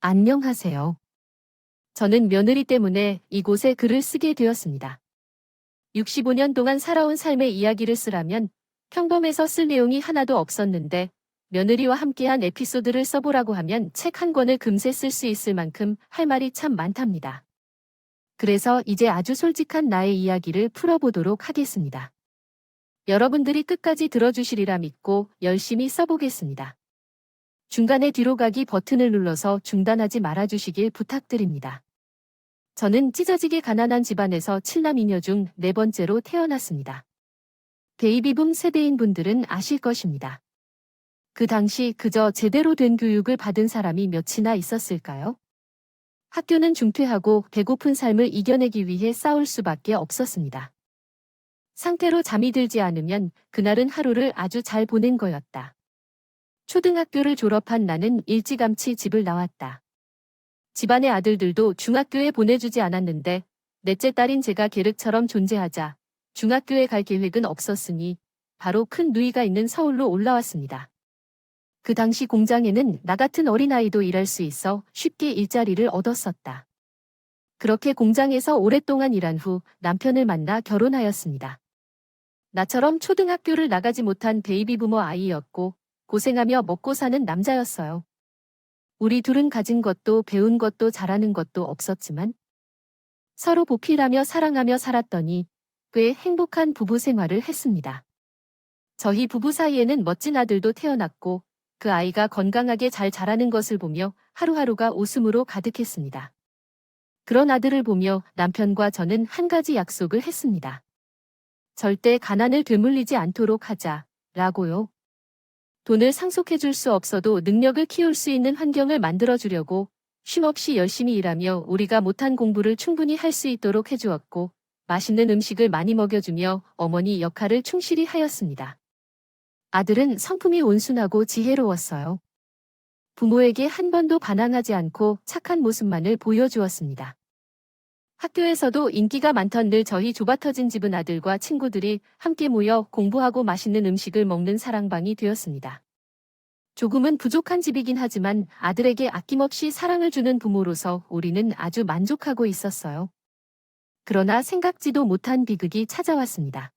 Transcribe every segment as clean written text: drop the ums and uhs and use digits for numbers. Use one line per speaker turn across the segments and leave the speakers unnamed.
안녕하세요. 저는 며느리 때문에 이곳에 글을 쓰게 되었습니다. 65년 동안 살아온 삶의 이야기를 쓰라면 평범해서 쓸 내용이 하나도 없었는데 며느리와 함께한 에피소드를 써보라고 하면 책 한 권을 금세 쓸 수 있을 만큼 할 말이 참 많답니다. 그래서 이제 아주 솔직한 나의 이야기를 풀어보도록 하겠습니다. 여러분들이 끝까지 들어주시리라 믿고 열심히 써보겠습니다. 중간에 뒤로 가기 버튼을 눌러서 중단하지 말아주시길 부탁드립니다. 저는 찢어지게 가난한 집안에서 7남 2녀 중 네 번째로 태어났습니다. 베이비붐 세대인 분들은 아실 것입니다. 그 당시 그저 제대로 된 교육을 받은 사람이 몇이나 있었을까요? 학교는 중퇴하고 배고픈 삶을 이겨내기 위해 싸울 수밖에 없었습니다. 상태로 잠이 들지 않으면 그날은 하루를 아주 잘 보낸 거였다. 초등학교를 졸업한 나는 일찌감치 집을 나왔다. 집안의 아들들도 중학교에 보내주지 않았는데 넷째 딸인 제가 계륵처럼 존재하자 중학교에 갈 계획은 없었으니 바로 큰 누이가 있는 서울로 올라왔습니다. 그 당시 공장에는 나 같은 어린아이도 일할 수 있어 쉽게 일자리를 얻었었다. 그렇게 공장에서 오랫동안 일한 후 남편을 만나 결혼하였습니다. 나처럼 초등학교를 나가지 못한 베이비부머 아이였고 고생하며 먹고 사는 남자였어요. 우리 둘은 가진 것도 배운 것도 잘하는 것도 없었지만 서로 보필하며 사랑하며 살았더니 꽤 행복한 부부 생활을 했습니다. 저희 부부 사이에는 멋진 아들도 태어났고 그 아이가 건강하게 잘 자라는 것을 보며 하루하루가 웃음으로 가득했습니다. 그런 아들을 보며 남편과 저는 한 가지 약속을 했습니다. 절대 가난을 되물리지 않도록 하자라고요. 돈을 상속해줄 수 없어도 능력을 키울 수 있는 환경을 만들어주려고 쉼없이 열심히 일하며 우리가 못한 공부를 충분히 할 수 있도록 해주었고 맛있는 음식을 많이 먹여주며 어머니 역할을 충실히 하였습니다. 아들은 성품이 온순하고 지혜로웠어요. 부모에게 한 번도 반항하지 않고 착한 모습만을 보여주었습니다. 학교에서도 인기가 많던 늘 저희 좁아터진 집은 아들과 친구들이 함께 모여 공부하고 맛있는 음식을 먹는 사랑방이 되었습니다. 조금은 부족한 집이긴 하지만 아들에게 아낌없이 사랑을 주는 부모로서 우리는 아주 만족하고 있었어요. 그러나 생각지도 못한 비극이 찾아왔습니다.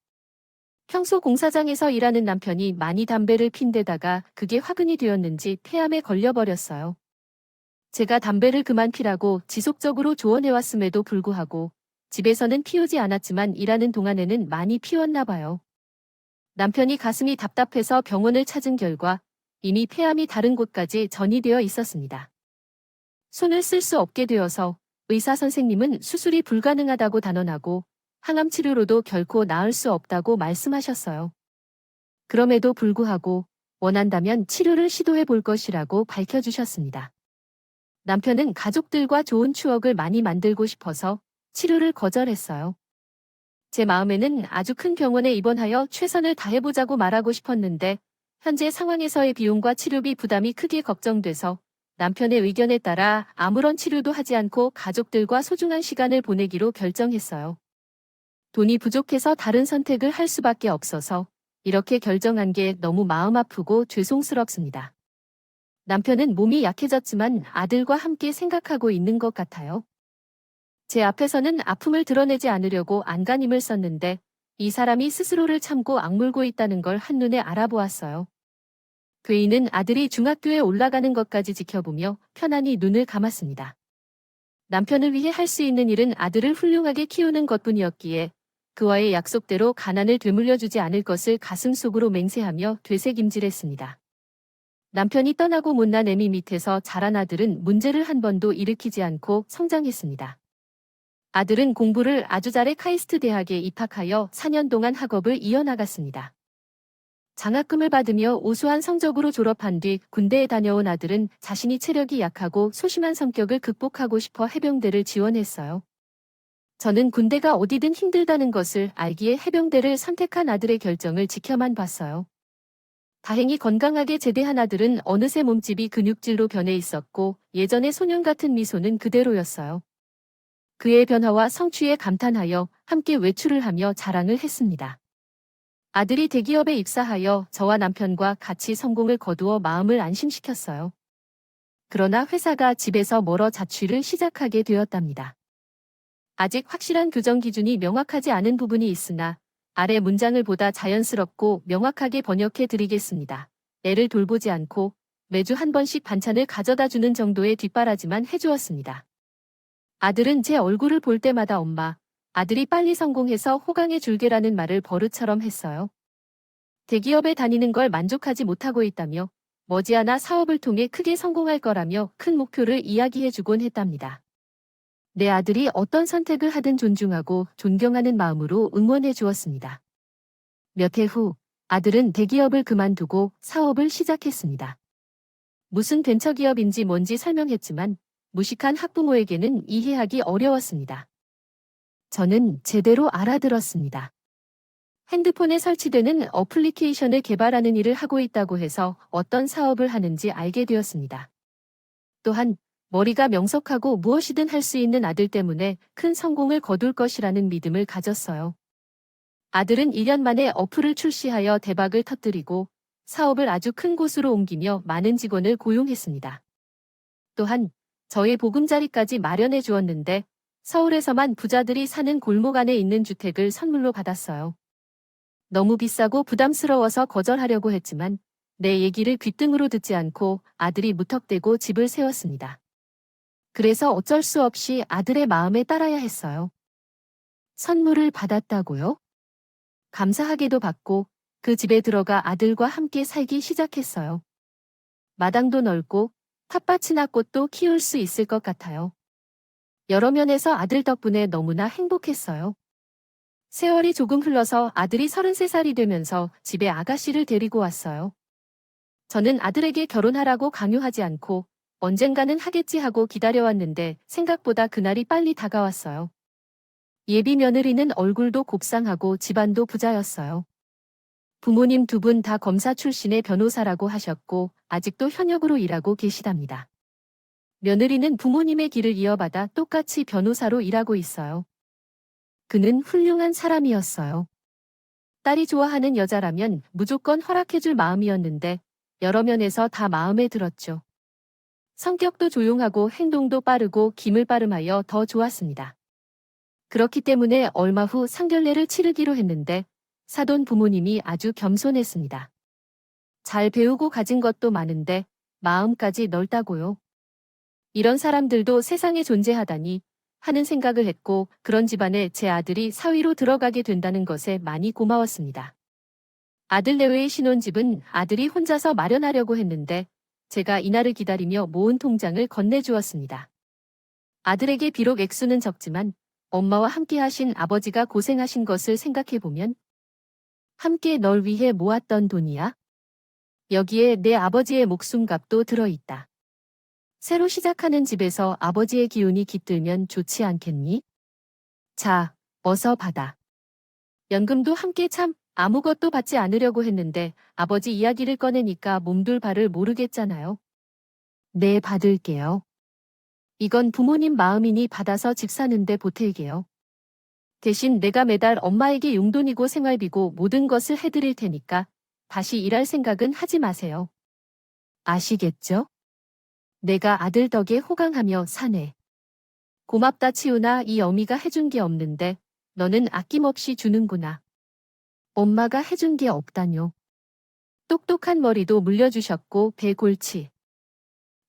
평소 공사장에서 일하는 남편이 많이 담배를 핀 데다가 그게 화근이 되었는지 폐암에 걸려버렸어요. 제가 담배를 그만 피라고 지속적으로 조언해왔음에도 불구하고 집에서는 피우지 않았지만 일하는 동안에는 많이 피웠나 봐요. 남편이 가슴이 답답해서 병원을 찾은 결과 이미 폐암이 다른 곳까지 전이되어 있었습니다. 손을 쓸 수 없게 되어서 의사 선생님은 수술이 불가능하다고 단언하고 항암 치료로도 결코 나을 수 없다고 말씀하셨어요. 그럼에도 불구하고 원한다면 치료를 시도해 볼 것이라고 밝혀주셨습니다. 남편은 가족들과 좋은 추억을 많이 만들고 싶어서 치료를 거절했어요. 제 마음에는 아주 큰 병원에 입원하여 최선을 다해보자고 말하고 싶었는데 현재 상황에서의 비용과 치료비 부담이 크게 걱정돼서 남편의 의견에 따라 아무런 치료도 하지 않고 가족들과 소중한 시간을 보내기로 결정했어요. 돈이 부족해서 다른 선택을 할 수밖에 없어서 이렇게 결정한 게 너무 마음 아프고 죄송스럽습니다. 남편은 몸이 약해졌지만 아들과 함께 생각하고 있는 것 같아요. 제 앞에서는 아픔을 드러내지 않으려고 안간힘을 썼는데 이 사람이 스스로를 참고 악물고 있다는 걸 한눈에 알아보았어요. 괴인은 아들이 중학교에 올라가는 것까지 지켜보며 편안히 눈을 감았습니다. 남편을 위해 할 수 있는 일은 아들을 훌륭하게 키우는 것뿐이었기에 그와의 약속대로 가난을 되물려주지 않을 것을 가슴속으로 맹세하며 되새김질했습니다. 남편이 떠나고 못난 애미 밑에서 자란 아들은 문제를 한 번도 일으키지 않고 성장했습니다. 아들은 공부를 아주 잘해 카이스트 대학에 입학하여 4년 동안 학업을 이어나갔습니다. 장학금을 받으며 우수한 성적으로 졸업한 뒤 군대에 다녀온 아들은 자신이 체력이 약하고 소심한 성격을 극복하고 싶어 해병대를 지원했어요. 저는 군대가 어디든 힘들다는 것을 알기에 해병대를 선택한 아들의 결정을 지켜만 봤어요. 다행히 건강하게 제대한 아들은 어느새 몸집이 근육질로 변해 있었고 예전의 소년 같은 미소는 그대로였어요. 그의 변화와 성취에 감탄하여 함께 외출을 하며 자랑을 했습니다. 아들이 대기업에 입사하여 저와 남편과 같이 성공을 거두어 마음을 안심시켰어요. 그러나 회사가 집에서 멀어 자취를 시작하게 되었답니다. 아직 확실한 교정 기준이 명확하지 않은 부분이 있으나 아래 문장을 보다 자연스럽고 명확하게 번역해 드리겠습니다. 애를 돌보지 않고 매주 한 번씩 반찬을 가져다 주는 정도의 뒷바라지만 해주었습니다. 아들은 제 얼굴을 볼 때마다 엄마, 아들이 빨리 성공해서 호강해 줄게라는 말을 버릇처럼 했어요. 대기업에 다니는 걸 만족하지 못하고 있다며 머지않아 사업을 통해 크게 성공할 거라며 큰 목표를 이야기해주곤 했답니다. 내 아들이 어떤 선택을 하든 존중하고 존경하는 마음으로 응원해 주었습니다. 몇 해 후 아들은 대기업을 그만두고 사업을 시작했습니다. 무슨 벤처기업인지 뭔지 설명했지만 무식한 학부모에게는 이해하기 어려웠습니다. 저는 제대로 알아들었습니다. 핸드폰에 설치되는 어플리케이션을 개발하는 일을 하고 있다고 해서 어떤 사업을 하는지 알게 되었습니다. 또한 머리가 명석하고 무엇이든 할 수 있는 아들 때문에 큰 성공을 거둘 것이라는 믿음을 가졌어요. 아들은 1년 만에 어플을 출시하여 대박을 터뜨리고 사업을 아주 큰 곳으로 옮기며 많은 직원을 고용했습니다. 또한 저의 보금자리까지 마련해 주었는데 서울에서만 부자들이 사는 골목 안에 있는 주택을 선물로 받았어요. 너무 비싸고 부담스러워서 거절하려고 했지만 내 얘기를 귓등으로 듣지 않고 아들이 무턱대고 집을 세웠습니다. 그래서 어쩔 수 없이 아들의 마음에 따라야 했어요. 선물을 받았다고요? 감사하게도 받고 그 집에 들어가 아들과 함께 살기 시작했어요. 마당도 넓고 텃밭이나 꽃도 키울 수 있을 것 같아요. 여러 면에서 아들 덕분에 너무나 행복했어요. 세월이 조금 흘러서 아들이 33살이 되면서 집에 아가씨를 데리고 왔어요. 저는 아들에게 결혼하라고 강요하지 않고 언젠가는 하겠지 하고 기다려왔는데 생각보다 그날이 빨리 다가왔어요. 예비 며느리는 얼굴도 곱상하고 집안도 부자였어요. 부모님 두 분 다 검사 출신의 변호사라고 하셨고 아직도 현역으로 일하고 계시답니다. 며느리는 부모님의 길을 이어받아 똑같이 변호사로 일하고 있어요. 그는 훌륭한 사람이었어요. 딸이 좋아하는 여자라면 무조건 허락해줄 마음이었는데 여러 면에서 다 마음에 들었죠. 성격도 조용하고 행동도 빠르고 기물빠름하여 더 좋았습니다. 그렇기 때문에 얼마 후 상견례를 치르기로 했는데 사돈 부모님이 아주 겸손했습니다. 잘 배우고 가진 것도 많은데 마음까지 넓다고요. 이런 사람들도 세상에 존재하다니 하는 생각을 했고 그런 집안에 제 아들이 사위로 들어가게 된다는 것에 많이 고마웠습니다. 아들 내외의 신혼집은 아들이 혼자서 마련하려고 했는데 제가 이날을 기다리며 모은 통장을 건네주었습니다. 아들에게 비록 액수는 적지만 엄마와 함께 하신 아버지가 고생하신 것을 생각해보면 함께 널 위해 모았던 돈이야. 여기에 내 아버지의 목숨값도 들어있다. 새로 시작하는 집에서 아버지의 기운이 깃들면 좋지 않겠니? 자, 어서 받아. 연금도 함께 참 아무것도 받지 않으려고 했는데 아버지 이야기를 꺼내니까 몸둘 바를 모르겠잖아요. 네, 받을게요. 이건 부모님 마음이니 받아서 집 사는데 보탤게요. 대신 내가 매달 엄마에게 용돈이고 생활비고 모든 것을 해드릴 테니까 다시 일할 생각은 하지 마세요. 아시겠죠? 내가 아들 덕에 호강하며 사네. 고맙다 치우나 이 어미가 해준 게 없는데 너는 아낌없이 주는구나. 엄마가 해준 게 없다뇨. 똑똑한 머리도 물려주셨고 배골치.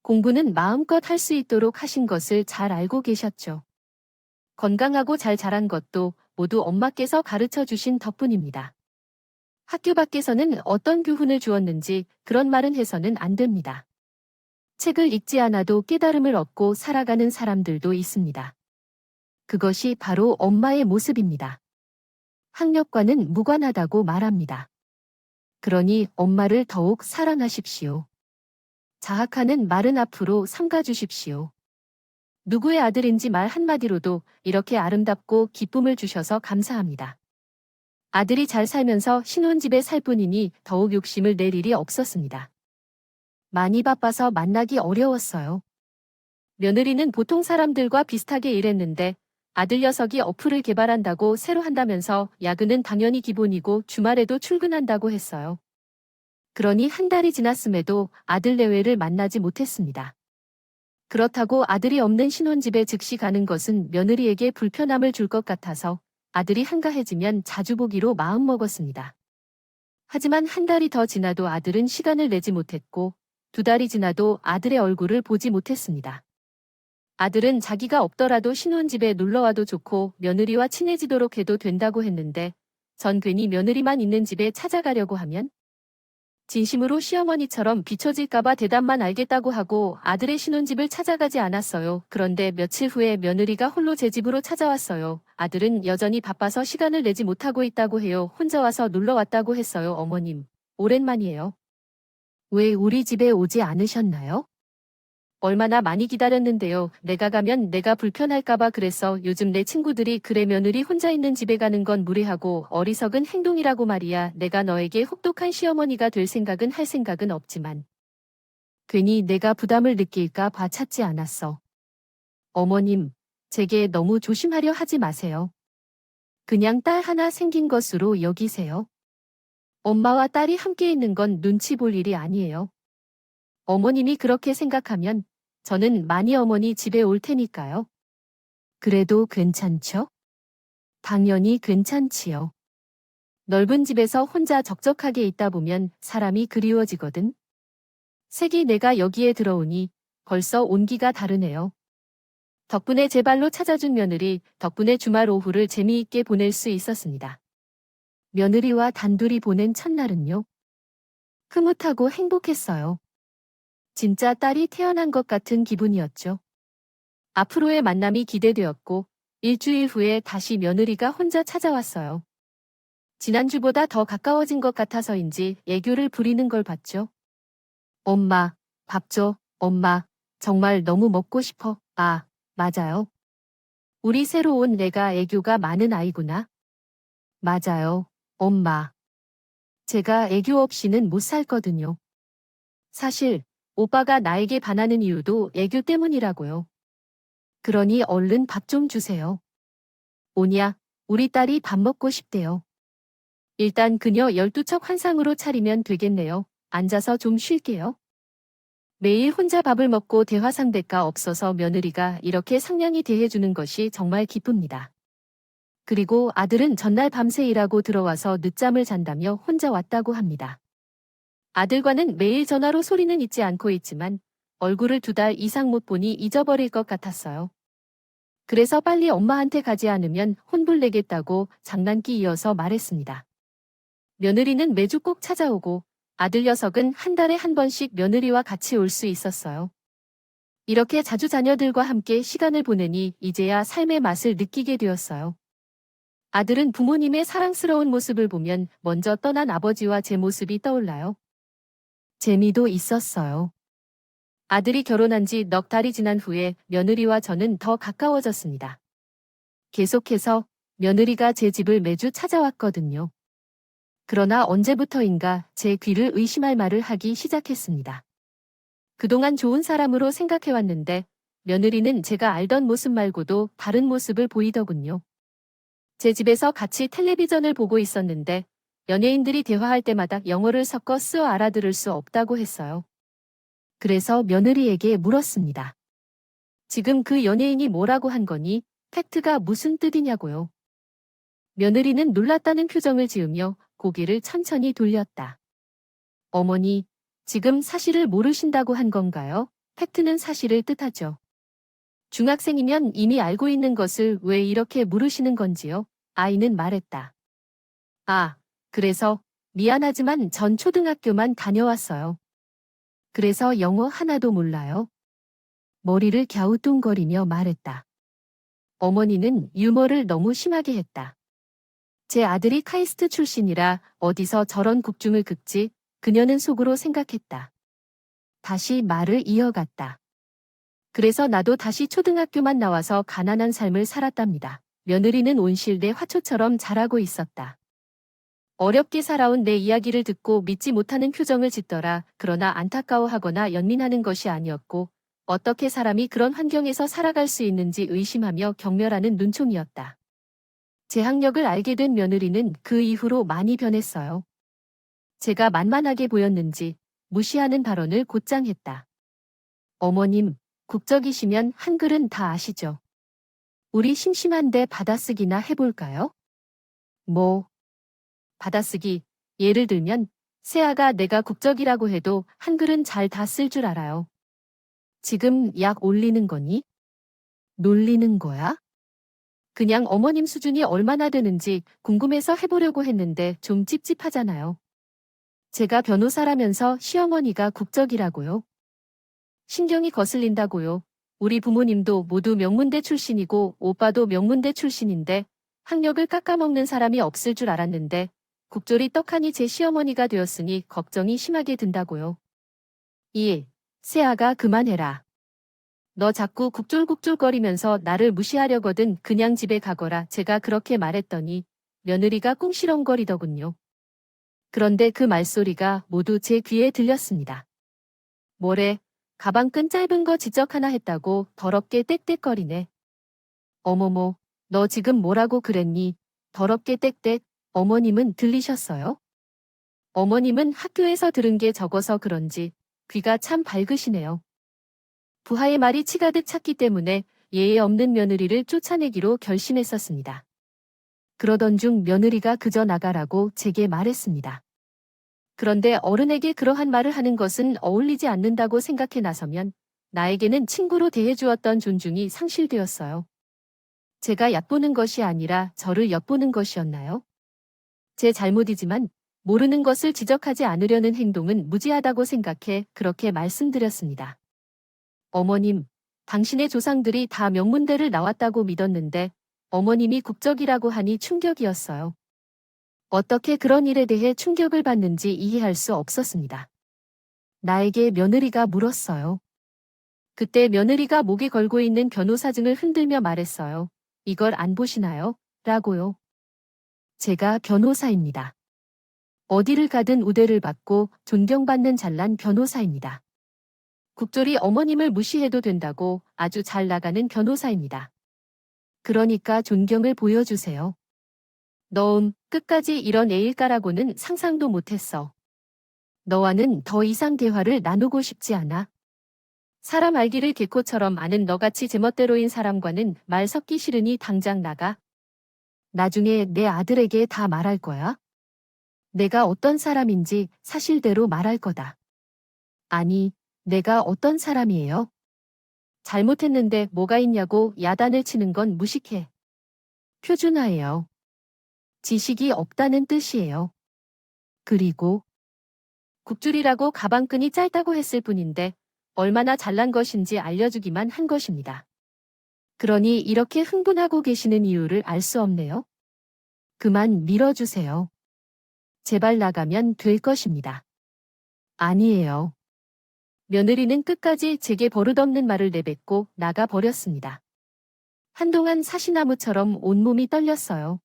공부는 마음껏 할 수 있도록 하신 것을 잘 알고 계셨죠. 건강하고 잘 자란 것도 모두 엄마께서 가르쳐 주신 덕분입니다. 학교 밖에서는 어떤 교훈을 주었는지 그런 말은 해서는 안 됩니다. 책을 읽지 않아도 깨달음을 얻고 살아가는 사람들도 있습니다. 그것이 바로 엄마의 모습입니다. 학력과는 무관하다고 말합니다. 그러니 엄마를 더욱 사랑하십시오. 자학하는 말은 앞으로 삼가주십시오. 누구의 아들인지 말 한마디로도 이렇게 아름답고 기쁨을 주셔서 감사합니다. 아들이 잘 살면서 신혼집에 살 뿐이니 더욱 욕심을 낼 일이 없었습니다. 많이 바빠서 만나기 어려웠어요. 며느리는 보통 사람들과 비슷하게 일했는데 아들 녀석이 어플을 개발한다고 새로 한다면서 야근은 당연히 기본이고 주말에도 출근한다고 했어요. 그러니 한 달이 지났음에도 아들 내외를 만나지 못했습니다. 그렇다고 아들이 없는 신혼집에 즉시 가는 것은 며느리에게 불편함을 줄 것 같아서 아들이 한가해지면 자주 보기로 마음먹었습니다. 하지만 한 달이 더 지나도 아들은 시간을 내지 못했고 2달이 지나도 아들의 얼굴을 보지 못했습니다. 아들은 자기가 없더라도 신혼집에 놀러와도 좋고 며느리와 친해지도록 해도 된다고 했는데 전 괜히 며느리만 있는 집에 찾아가려고 하면 진심으로 시어머니처럼 비춰질까봐 대답만 알겠다고 하고 아들의 신혼집을 찾아가지 않았어요. 그런데 며칠 후에 며느리가 홀로 제 집으로 찾아왔어요. 아들은 여전히 바빠서 시간을 내지 못하고 있다고 해요. 혼자 와서 놀러 왔다고 했어요. 어머님, 오랜만이에요. 왜 우리 집에 오지 않으셨나요? 얼마나 많이 기다렸는데요. 내가 가면 내가 불편할까봐 그랬어. 요즘 내 친구들이 그래 며느리 혼자 있는 집에 가는 건 무례하고 어리석은 행동이라고 말이야. 내가 너에게 혹독한 시어머니가 될 생각은 할 생각은 없지만 괜히 내가 부담을 느낄까 봐 찾지 않았어. 어머님, 제게 너무 조심하려 하지 마세요. 그냥 딸 하나 생긴 것으로 여기세요. 엄마와 딸이 함께 있는 건 눈치 볼 일이 아니에요. 어머님이 그렇게 생각하면 저는 많이 어머니 집에 올 테니까요. 그래도 괜찮죠? 당연히 괜찮지요. 넓은 집에서 혼자 적적하게 있다 보면 사람이 그리워지거든. 색이 내가 여기에 들어오니 벌써 온기가 다르네요. 덕분에 제 발로 찾아준 며느리, 덕분에 주말 오후를 재미있게 보낼 수 있었습니다. 며느리와 단둘이 보낸 첫날은요. 흐뭇하고 행복했어요. 진짜 딸이 태어난 것 같은 기분이었죠. 앞으로의 만남이 기대되었고 일주일 후에 다시 며느리가 혼자 찾아왔어요. 지난주보다 더 가까워진 것 같아서인지 애교를 부리는 걸 봤죠. 엄마, 밥 줘. 엄마, 정말 너무 먹고 싶어. 아, 맞아요. 우리 새로 온 애가 애교가 많은 아이구나. 맞아요, 엄마. 제가 애교 없이는 못 살거든요. 사실 오빠가 나에게 반하는 이유도 애교 때문이라고요. 그러니 얼른 밥 좀 주세요. 오냐, 우리 딸이 밥 먹고 싶대요. 일단 그녀 12척 환상으로 차리면 되겠네요. 앉아서 좀 쉴게요. 매일 혼자 밥을 먹고 대화 상대가 없어서 며느리가 이렇게 상냥히 대해주는 것이 정말 기쁩니다. 그리고 아들은 전날 밤새 일하고 들어와서 늦잠을 잔다며 혼자 왔다고 합니다. 아들과는 매일 전화로 소리는 잊지 않고 있지만 얼굴을 2달 이상 못 보니 잊어버릴 것 같았어요. 그래서 빨리 엄마한테 가지 않으면 혼불 내겠다고 장난기 이어서 말했습니다. 며느리는 매주 꼭 찾아오고 아들 녀석은 한 달에 한 번씩 며느리와 같이 올 수 있었어요. 이렇게 자주 자녀들과 함께 시간을 보내니 이제야 삶의 맛을 느끼게 되었어요. 아들은 부모님의 사랑스러운 모습을 보면 먼저 떠난 아버지와 제 모습이 떠올라요. 재미도 있었어요. 아들이 결혼한 지 넉 달이 지난 후에 며느리와 저는 더 가까워졌습니다. 계속해서 며느리가 제 집을 매주 찾아왔거든요. 그러나 언제부터인가 제 귀를 의심할 말을 하기 시작했습니다. 그동안 좋은 사람으로 생각해왔는데 며느리는 제가 알던 모습 말고도 다른 모습을 보이더군요. 제 집에서 같이 텔레비전을 보고 있었는데 연예인들이 대화할 때마다 영어를 섞어 쓰어 알아들을 수 없다고 했어요. 그래서 며느리에게 물었습니다. 지금 그 연예인이 뭐라고 한 거니? 팩트가 무슨 뜻이냐고요. 며느리는 놀랐다는 표정을 지으며 고개를 천천히 돌렸다. 어머니, 지금 사실을 모르신다고 한 건가요? 팩트는 사실을 뜻하죠. 중학생이면 이미 알고 있는 것을 왜 이렇게 물으시는 건지요? 아이는 말했다. 아, 그래서 미안하지만 전 초등학교만 다녀왔어요. 그래서 영어 하나도 몰라요. 머리를 갸우뚱거리며 말했다. 어머니는 유머를 너무 심하게 했다. 제 아들이 카이스트 출신이라 어디서 저런 국중을 긋지? 그녀는 속으로 생각했다. 다시 말을 이어갔다. 그래서 나도 다시 초등학교만 나와서 가난한 삶을 살았답니다. 며느리는 온실내 화초처럼 자라고 있었다. 어렵게 살아온 내 이야기를 듣고 믿지 못하는 표정을 짓더라. 그러나 안타까워하거나 연민하는 것이 아니었고 어떻게 사람이 그런 환경에서 살아갈 수 있는지 의심하며 경멸하는 눈총이었다. 제 학력을 알게 된 며느리는 그 이후로 많이 변했어요. 제가 만만하게 보였는지 무시하는 발언을 곧장 했다. 어머님, 국적이시면 한글은 다 아시죠? 우리 심심한데 받아쓰기나 해볼까요? 뭐, 받아쓰기. 예를 들면, 세아가 내가 국적이라고 해도 한글은 잘 다 쓸 줄 알아요. 지금 약 올리는 거니? 놀리는 거야? 그냥 어머님 수준이 얼마나 되는지 궁금해서 해보려고 했는데 좀 찝찝하잖아요. 제가 변호사라면서 시어머니가 국적이라고요? 신경이 거슬린다고요. 우리 부모님도 모두 명문대 출신이고 오빠도 명문대 출신인데 학력을 깎아먹는 사람이 없을 줄 알았는데 국졸이 떡하니 제 시어머니가 되었으니 걱정이 심하게 든다고요. 2. 세아가 그만해라. 너 자꾸 국졸국졸거리면서 나를 무시하려거든 그냥 집에 가거라 제가 그렇게 말했더니 며느리가 꿍시렁거리더군요. 그런데 그 말소리가 모두 제 귀에 들렸습니다. 뭐래? 가방끈 짧은 거 지적 하나 했다고 더럽게 떽떽거리네. 어머머, 너 지금 뭐라고 그랬니? 더럽게 떽떽. 어머님은 들리셨어요? 어머님은 학교에서 들은 게 적어서 그런지 귀가 참 밝으시네요. 부하의 말이 치가득 찼기 때문에 예의 없는 며느리를 쫓아내기로 결심했었습니다. 그러던 중 며느리가 그저 나가라고 제게 말했습니다. 그런데 어른에게 그러한 말을 하는 것은 어울리지 않는다고 생각해 나서면 나에게는 친구로 대해주었던 존중이 상실되었어요. 제가 얕보는 것이 아니라 저를 엿보는 것이었나요? 제 잘못이지만 모르는 것을 지적하지 않으려는 행동은 무지하다고 생각해 그렇게 말씀드렸습니다. 어머님, 당신의 조상들이 다 명문대를 나왔다고 믿었는데 어머님이 국적이라고 하니 충격이었어요. 어떻게 그런 일에 대해 충격을 받는지 이해할 수 없었습니다. 나에게 며느리가 물었어요. 그때 며느리가 목에 걸고 있는 변호사증을 흔들며 말했어요. 이걸 안 보시나요? 라고요. 제가 변호사입니다. 어디를 가든 우대를 받고 존경받는 잘난 변호사입니다. 국졸이 어머님을 무시해도 된다고 아주 잘 나가는 변호사입니다. 그러니까 존경을 보여주세요. 끝까지 이런 애일까라고는 상상도 못했어. 너와는 더 이상 대화를 나누고 싶지 않아. 사람 알기를 개코처럼 아는 너같이 제멋대로인 사람과는 말 섞기 싫으니 당장 나가. 나중에 내 아들에게 다 말할 거야. 내가 어떤 사람인지 사실대로 말할 거다. 아니, 내가 어떤 사람이에요? 잘못했는데 뭐가 있냐고 야단을 치는 건 무식해. 표준화예요. 지식이 없다는 뜻이에요. 그리고 국줄이라고 가방끈이 짧다고 했을 뿐인데 얼마나 잘난 것인지 알려주기만 한 것입니다. 그러니 이렇게 흥분하고 계시는 이유를 알 수 없네요. 그만 밀어주세요. 제발 나가면 될 것입니다. 아니에요. 며느리는 끝까지 제게 버릇없는 말을 내뱉고 나가버렸습니다. 한동안 사시나무처럼 온몸이 떨렸어요.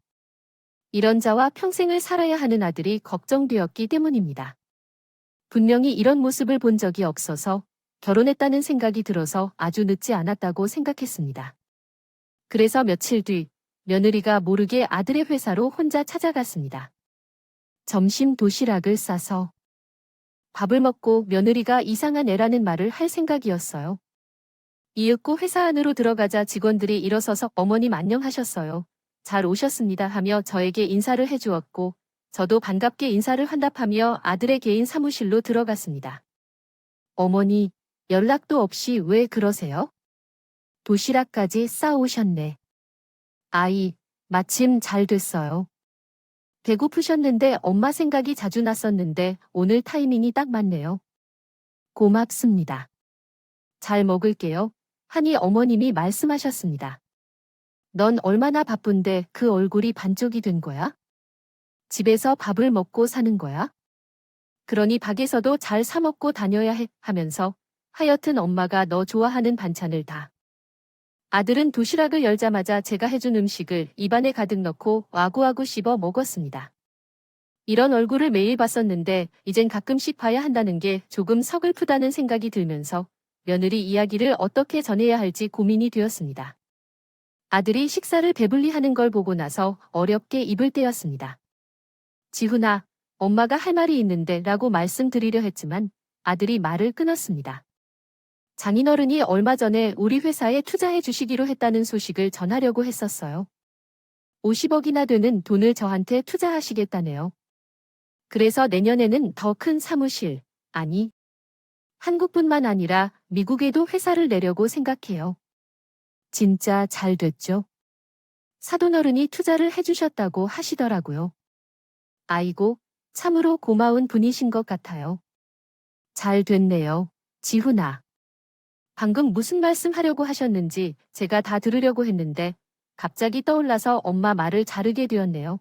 이런 자와 평생을 살아야 하는 아들이 걱정되었기 때문입니다. 분명히 이런 모습을 본 적이 없어서 결혼했다는 생각이 들어서 아주 늦지 않았다고 생각했습니다. 그래서 며칠 뒤 며느리가 모르게 아들의 회사로 혼자 찾아갔습니다. 점심 도시락을 싸서 밥을 먹고 며느리가 이상한 애라는 말을 할 생각이었어요. 이윽고 회사 안으로 들어가자 직원들이 일어서서 어머님 안녕하셨어요. 잘 오셨습니다 하며 저에게 인사를 해주었고 저도 반갑게 인사를 환답하며 아들의 개인 사무실로 들어갔습니다. 어머니, 연락도 없이 왜 그러세요? 도시락까지 싸오셨네. 아이, 마침 잘 됐어요. 배고프셨는데 엄마 생각이 자주 났었는데 오늘 타이밍이 딱 맞네요. 고맙습니다. 잘 먹을게요. 하니 어머님이 말씀하셨습니다. 넌 얼마나 바쁜데 그 얼굴이 반쪽이 된 거야? 집에서 밥을 먹고 사는 거야? 그러니 밖에서도 잘 사 먹고 다녀야 해 하면서 하여튼 엄마가 너 좋아하는 반찬을 다. 아들은 도시락을 열자마자 제가 해준 음식을 입안에 가득 넣고 와구와구 씹어 먹었습니다. 이런 얼굴을 매일 봤었는데 이젠 가끔씩 봐야 한다는 게 조금 서글프다는 생각이 들면서 며느리 이야기를 어떻게 전해야 할지 고민이 되었습니다. 아들이 식사를 배불리 하는 걸 보고 나서 어렵게 입을 떼었습니다. 지훈아, 엄마가 할 말이 있는데 라고 말씀드리려 했지만 아들이 말을 끊었습니다. 장인어른이 얼마 전에 우리 회사에 투자해 주시기로 했다는 소식을 전하려고 했었어요. 50억이나 되는 돈을 저한테 투자하시겠다네요. 그래서 내년에는 더 큰 사무실, 아니, 한국뿐만 아니라 미국에도 회사를 내려고 생각해요. 진짜 잘 됐죠? 사돈어른이 투자를 해주셨다고 하시더라고요. 아이고, 참으로 고마운 분이신 것 같아요. 잘 됐네요. 지훈아. 방금 무슨 말씀 하려고 하셨는지 제가 다 들으려고 했는데 갑자기 떠올라서 엄마 말을 자르게 되었네요.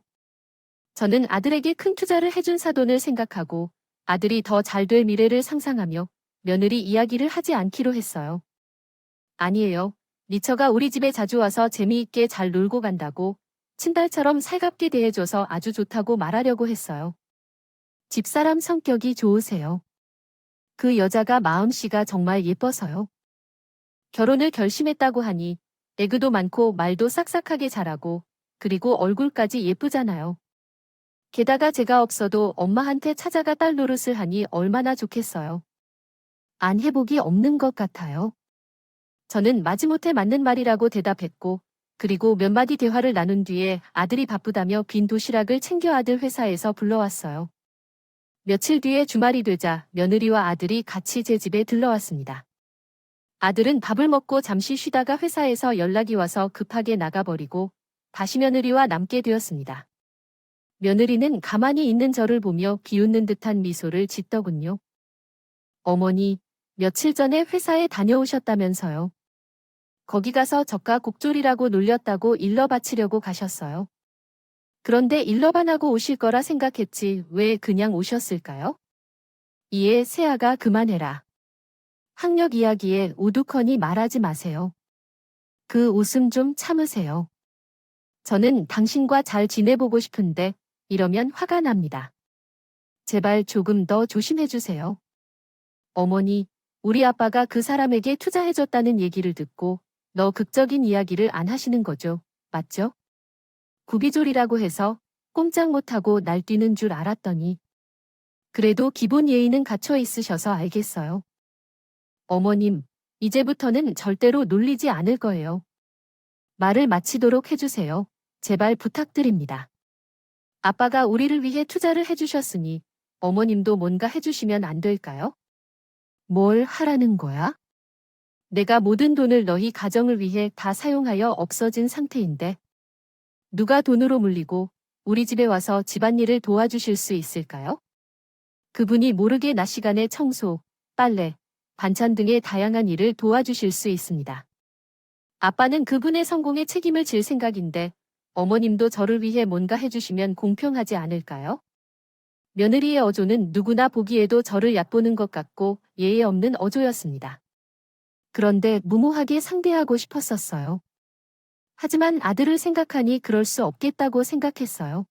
저는 아들에게 큰 투자를 해준 사돈을 생각하고 아들이 더 잘 될 미래를 상상하며 며느리 이야기를 하지 않기로 했어요. 아니에요. 니처가 우리 집에 자주 와서 재미있게 잘 놀고 간다고 친딸처럼 살갑게 대해줘서 아주 좋다고 말하려고 했어요. 집사람 성격이 좋으세요. 그 여자가 마음씨가 정말 예뻐서요. 결혼을 결심했다고 하니 애교도 많고 말도 싹싹하게 잘하고 그리고 얼굴까지 예쁘잖아요. 게다가 제가 없어도 엄마한테 찾아가 딸 노릇을 하니 얼마나 좋겠어요. 안 해복이 없는 것 같아요. 저는 마지못해 맞는 말이라고 대답했고 그리고 몇 마디 대화를 나눈 뒤에 아들이 바쁘다며 빈 도시락을 챙겨 아들 회사에서 불러왔어요. 며칠 뒤에 주말이 되자 며느리와 아들이 같이 제 집에 들러왔습니다. 아들은 밥을 먹고 잠시 쉬다가 회사에서 연락이 와서 급하게 나가버리고 다시 며느리와 남게 되었습니다. 며느리는 가만히 있는 저를 보며 비웃는 듯한 미소를 짓더군요. 어머니, 며칠 전에 회사에 다녀오셨다면서요. 거기 가서 저가 곡졸이라고 놀렸다고 일러 바치려고 가셨어요. 그런데 일러 안 하고 오실 거라 생각했지 왜 그냥 오셨을까요? 이에 세아가 그만해라. 학력 이야기에 우두커니 말하지 마세요. 그 웃음 좀 참으세요. 저는 당신과 잘 지내보고 싶은데 이러면 화가 납니다. 제발 조금 더 조심해주세요. 어머니, 우리 아빠가 그 사람에게 투자해줬다는 얘기를 듣고 너 극적인 이야기를 안 하시는 거죠, 맞죠? 구비졸이라고 해서 꼼짝 못하고 날뛰는 줄 알았더니 그래도 기본 예의는 갖춰 있으셔서 알겠어요. 어머님, 이제부터는 절대로 놀리지 않을 거예요. 말을 마치도록 해주세요. 제발 부탁드립니다. 아빠가 우리를 위해 투자를 해주셨으니 어머님도 뭔가 해주시면 안 될까요? 뭘 하라는 거야? 내가 모든 돈을 너희 가정을 위해 다 사용하여 없어진 상태인데 누가 돈으로 물리고 우리 집에 와서 집안일을 도와주실 수 있을까요? 그분이 모르게 낮 시간에 청소, 빨래, 반찬 등의 다양한 일을 도와주실 수 있습니다. 아빠는 그분의 성공에 책임을 질 생각인데 어머님도 저를 위해 뭔가 해주시면 공평하지 않을까요? 며느리의 어조는 누구나 보기에도 저를 얕보는 것 같고 예의 없는 어조였습니다. 그런데 무모하게 상대하고 싶었었어요. 하지만 아들을 생각하니 그럴 수 없겠다고 생각했어요.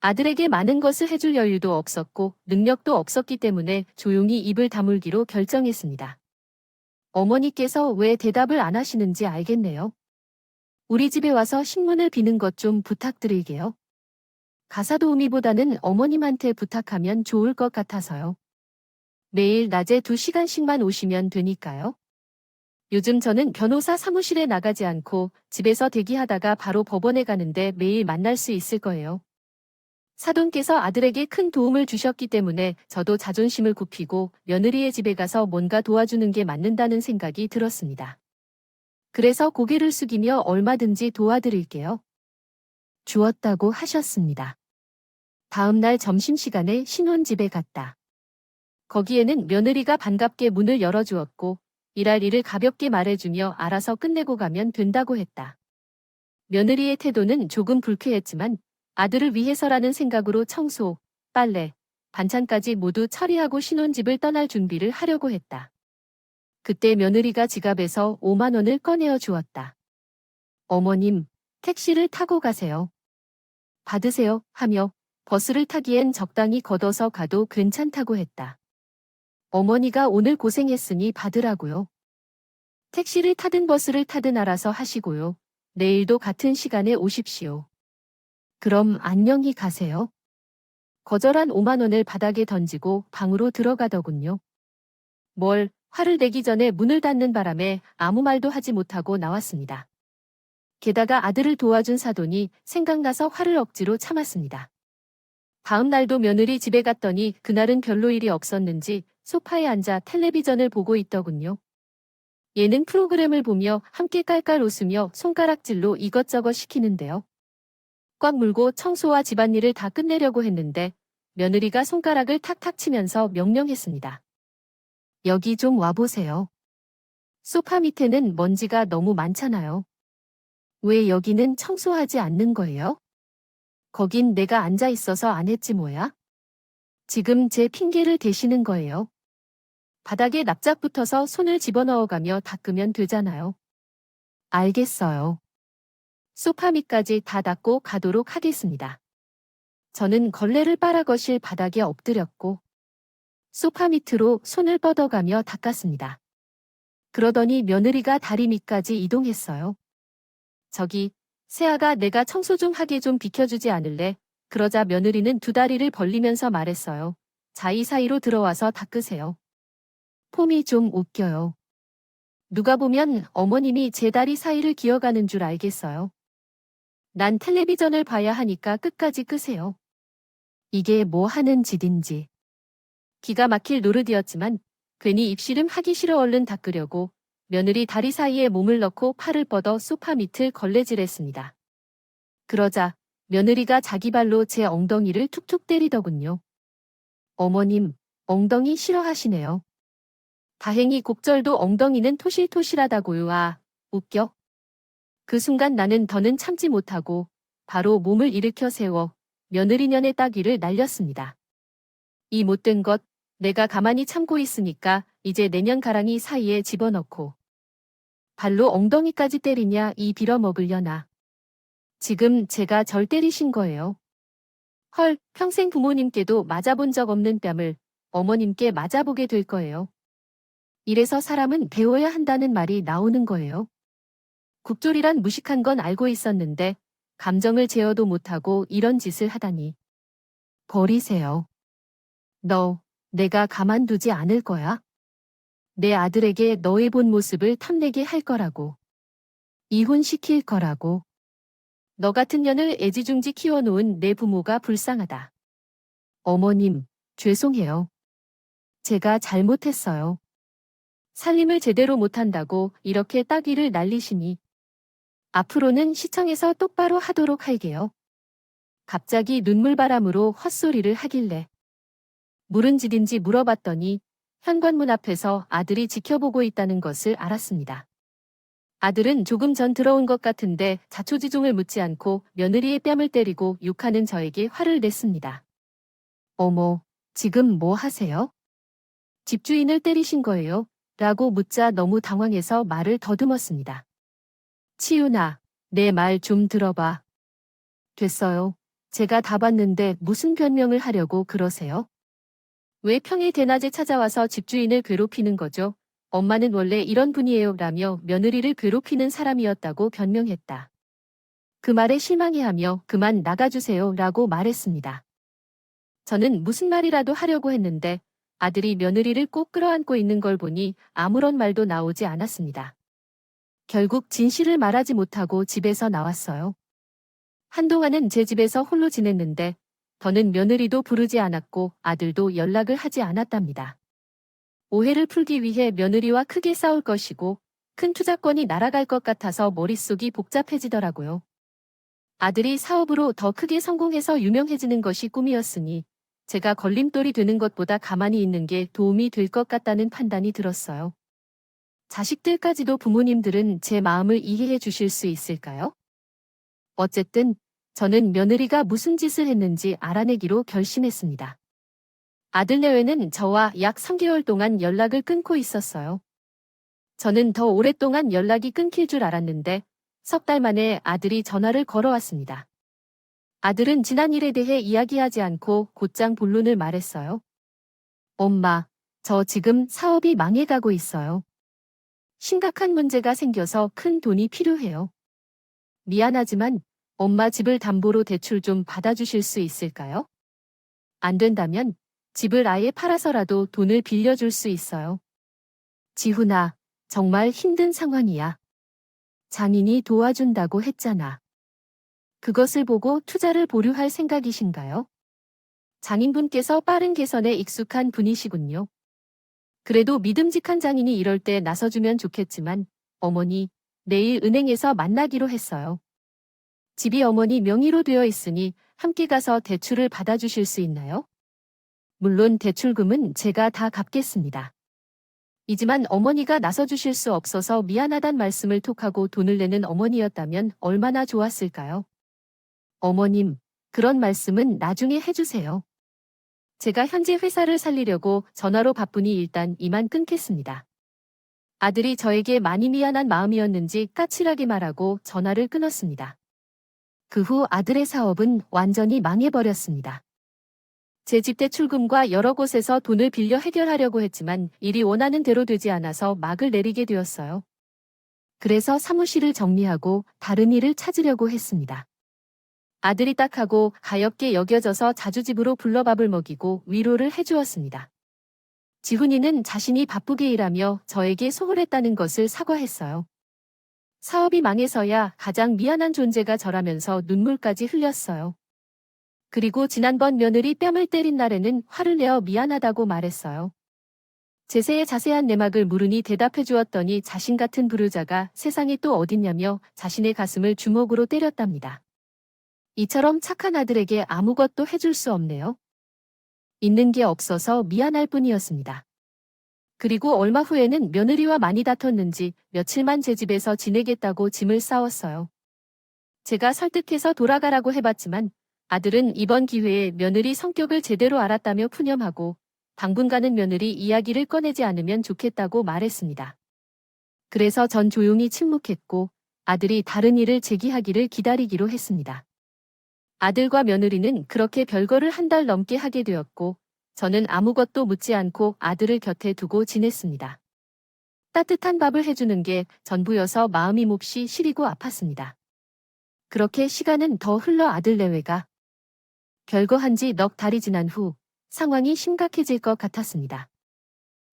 아들에게 많은 것을 해줄 여유도 없었고 능력도 없었기 때문에 조용히 입을 다물기로 결정했습니다. 어머니께서 왜 대답을 안 하시는지 알겠네요. 우리 집에 와서 식문을 비는 것 좀 부탁드릴게요. 가사 도우미보다는 어머님한테 부탁하면 좋을 것 같아서요. 매일 낮에 2시간씩만 오시면 되니까요. 요즘 저는 변호사 사무실에 나가지 않고 집에서 대기하다가 바로 법원에 가는데 매일 만날 수 있을 거예요. 사돈께서 아들에게 큰 도움을 주셨기 때문에 저도 자존심을 굽히고 며느리의 집에 가서 뭔가 도와주는 게 맞는다는 생각이 들었습니다. 그래서 고개를 숙이며 얼마든지 도와드릴게요. 주었다고 하셨습니다. 다음 날 점심시간에 신혼집에 갔다. 거기에는 며느리가 반갑게 문을 열어주었고 일할 일을 가볍게 말해주며 알아서 끝내고 가면 된다고 했다. 며느리의 태도는 조금 불쾌했지만 아들을 위해서라는 생각으로 청소, 빨래, 반찬까지 모두 처리하고 신혼집을 떠날 준비를 하려고 했다. 그때 며느리가 지갑에서 5만 원을 꺼내어 주었다. 어머님, 택시를 타고 가세요. 받으세요 하며 버스를 타기엔 적당히 걷어서 가도 괜찮다고 했다. 어머니가 오늘 고생했으니 받으라고요. 택시를 타든 버스를 타든 알아서 하시고요. 내일도 같은 시간에 오십시오. 그럼 안녕히 가세요. 거절한 5만 원을 바닥에 던지고 방으로 들어가더군요. 뭘 화를 내기 전에 문을 닫는 바람에 아무 말도 하지 못하고 나왔습니다. 게다가 아들을 도와준 사돈이 생각나서 화를 억지로 참았습니다. 다음 날도 며느리 집에 갔더니 그날은 별로 일이 없었는지 소파에 앉아 텔레비전을 보고 있더군요. 예능 프로그램을 보며 함께 깔깔 웃으며 손가락질로 이것저것 시키는데요. 꽉 물고 청소와 집안일을 다 끝내려고 했는데 며느리가 손가락을 탁탁 치면서 명령했습니다. 여기 좀 와보세요. 소파 밑에는 먼지가 너무 많잖아요. 왜 여기는 청소하지 않는 거예요? 거긴 내가 앉아 있어서 안 했지 뭐야? 지금 제 핑계를 대시는 거예요. 바닥에 납작 붙어서 손을 집어넣어가며 닦으면 되잖아요. 알겠어요. 소파 밑까지 다 닦고 가도록 하겠습니다. 저는 걸레를 빨아 거실 바닥에 엎드렸고 소파 밑으로 손을 뻗어가며 닦았습니다. 그러더니 며느리가 다리 밑까지 이동했어요. 저기, 새아가 내가 청소 좀 하게 좀 비켜주지 않을래? 그러자 며느리는 두 다리를 벌리면서 말했어요. 자이 사이로 들어와서 닦으세요. 폼이 좀 웃겨요. 누가 보면 어머님이 제 다리 사이를 기어가는 줄 알겠어요. 난 텔레비전을 봐야 하니까 끝까지 끄세요. 이게 뭐 하는 짓인지. 기가 막힐 노릇이었지만 괜히 입씨름 하기 싫어 얼른 닦으려고 며느리 다리 사이에 몸을 넣고 팔을 뻗어 소파 밑을 걸레질했습니다. 그러자 며느리가 자기 발로 제 엉덩이를 툭툭 때리더군요. 어머님, 엉덩이 싫어하시네요. 다행히 곡절도 엉덩이는 토실토실하다고요. 아, 웃겨. 그 순간 나는 더는 참지 못하고 바로 몸을 일으켜 세워 며느리년의 따귀를 날렸습니다. 이 못된 것, 내가 가만히 참고 있으니까 이제 내년 가랑이 사이에 집어넣고 발로 엉덩이까지 때리냐 이 빌어먹으려나. 지금 제가 절 때리신 거예요. 헐, 평생 부모님께도 맞아본 적 없는 뺨을 어머님께 맞아보게 될 거예요. 이래서 사람은 배워야 한다는 말이 나오는 거예요. 국졸이란 무식한 건 알고 있었는데 감정을 제어도 못하고 이런 짓을 하다니. 버리세요. 너, 내가 가만두지 않을 거야. 내 아들에게 너의 본 모습을 탐내게 할 거라고. 이혼시킬 거라고. 너 같은 년을 애지중지 키워놓은 내 부모가 불쌍하다. 어머님, 죄송해요. 제가 잘못했어요. 살림을 제대로 못한다고 이렇게 따귀를 날리시니. 앞으로는 시청에서 똑바로 하도록 할게요. 갑자기 눈물바람으로 헛소리를 하길래. 물은 집인지 물어봤더니 현관문 앞에서 아들이 지켜보고 있다는 것을 알았습니다. 아들은 조금 전 들어온 것 같은데 자초지종을 묻지 않고 며느리의 뺨을 때리고 욕하는 저에게 화를 냈습니다. 어머, 지금 뭐 하세요? 집주인을 때리신 거예요? 라고 묻자 너무 당황해서 말을 더듬었습니다. 치윤아, 내 말 좀 들어봐. 됐어요. 제가 다 봤는데 무슨 변명을 하려고 그러세요? 왜 평일 대낮에 찾아와서 집주인을 괴롭히는 거죠? 엄마는 원래 이런 분이에요 라며 며느리를 괴롭히는 사람이었다고 변명했다. 그 말에 실망해하며 그만 나가주세요 라고 말했습니다. 저는 무슨 말이라도 하려고 했는데 아들이 며느리를 꼭 끌어안고 있는 걸 보니 아무런 말도 나오지 않았습니다. 결국 진실을 말하지 못하고 집에서 나왔어요. 한동안은 제 집에서 홀로 지냈는데 더는 며느리도 부르지 않았고 아들도 연락을 하지 않았답니다. 오해를 풀기 위해 며느리와 크게 싸울 것이고 큰 투자권이 날아갈 것 같아서 머릿속이 복잡해지더라고요. 아들이 사업으로 더 크게 성공해서 유명해지는 것이 꿈이었으니 제가 걸림돌이 되는 것보다 가만히 있는 게 도움이 될 것 같다는 판단이 들었어요. 자식들까지도 부모님들은 제 마음을 이해해 주실 수 있을까요? 어쨌든 저는 며느리가 무슨 짓을 했는지 알아내기로 결심했습니다. 아들 내외는 저와 약 3개월 동안 연락을 끊고 있었어요. 저는 더 오랫동안 연락이 끊길 줄 알았는데 석 달 만에 아들이 전화를 걸어왔습니다. 아들은 지난 일에 대해 이야기하지 않고 곧장 본론을 말했어요. 엄마, 저 지금 사업이 망해가고 있어요. 심각한 문제가 생겨서 큰 돈이 필요해요. 미안하지만 엄마 집을 담보로 대출 좀 받아주실 수 있을까요? 안 된다면 집을 아예 팔아서라도 돈을 빌려줄 수 있어요. 지훈아, 정말 힘든 상황이야. 장인이 도와준다고 했잖아. 그것을 보고 투자를 보류할 생각이신가요? 장인분께서 빠른 개선에 익숙한 분이시군요. 그래도 믿음직한 장인이 이럴 때 나서주면 좋겠지만, 어머니, 내일 은행에서 만나기로 했어요. 집이 어머니 명의로 되어 있으니 함께 가서 대출을 받아주실 수 있나요? 물론 대출금은 제가 다 갚겠습니다. 이지만 어머니가 나서주실 수 없어서 미안하단 말씀을 톡하고 돈을 내는 어머니였다면 얼마나 좋았을까요? 어머님, 그런 말씀은 나중에 해주세요. 제가 현재 회사를 살리려고 전화로 바쁘니 일단 이만 끊겠습니다. 아들이 저에게 많이 미안한 마음이었는지 까칠하게 말하고 전화를 끊었습니다. 그 후 아들의 사업은 완전히 망해버렸습니다. 제 집 대출금과 여러 곳에서 돈을 빌려 해결하려고 했지만 일이 원하는 대로 되지 않아서 막을 내리게 되었어요. 그래서 사무실을 정리하고 다른 일을 찾으려고 했습니다. 아들이 딱하고 가엾게 여겨져서 자주 집으로 불러 밥을 먹이고 위로를 해주었습니다. 지훈이는 자신이 바쁘게 일하며 저에게 소홀했다는 것을 사과했어요. 사업이 망해서야 가장 미안한 존재가 저라면서 눈물까지 흘렸어요. 그리고 지난번 며느리 뺨을 때린 날에는 화를 내어 미안하다고 말했어요. 제세의 자세한 내막을 물으니 대답해 주었더니 자신 같은 불효자가 세상에 또 어딨냐며 자신의 가슴을 주먹으로 때렸답니다. 이처럼 착한 아들에게 아무것도 해줄 수 없네요. 있는 게 없어서 미안할 뿐이었습니다. 그리고 얼마 후에는 며느리와 많이 다퉜는지 며칠만 제 집에서 지내겠다고 짐을 싸웠어요. 제가 설득해서 돌아가라고 해봤지만 아들은 이번 기회에 며느리 성격을 제대로 알았다며 푸념하고 당분간은 며느리 이야기를 꺼내지 않으면 좋겠다고 말했습니다. 그래서 전 조용히 침묵했고 아들이 다른 일을 제기하기를 기다리기로 했습니다. 아들과 며느리는 그렇게 별거를 한 달 넘게 하게 되었고 저는 아무것도 묻지 않고 아들을 곁에 두고 지냈습니다. 따뜻한 밥을 해주는 게 전부여서 마음이 몹시 시리고 아팠습니다. 그렇게 시간은 더 흘러 아들 내외가 별거한 지 넉 달이 지난 후 상황이 심각해질 것 같았습니다.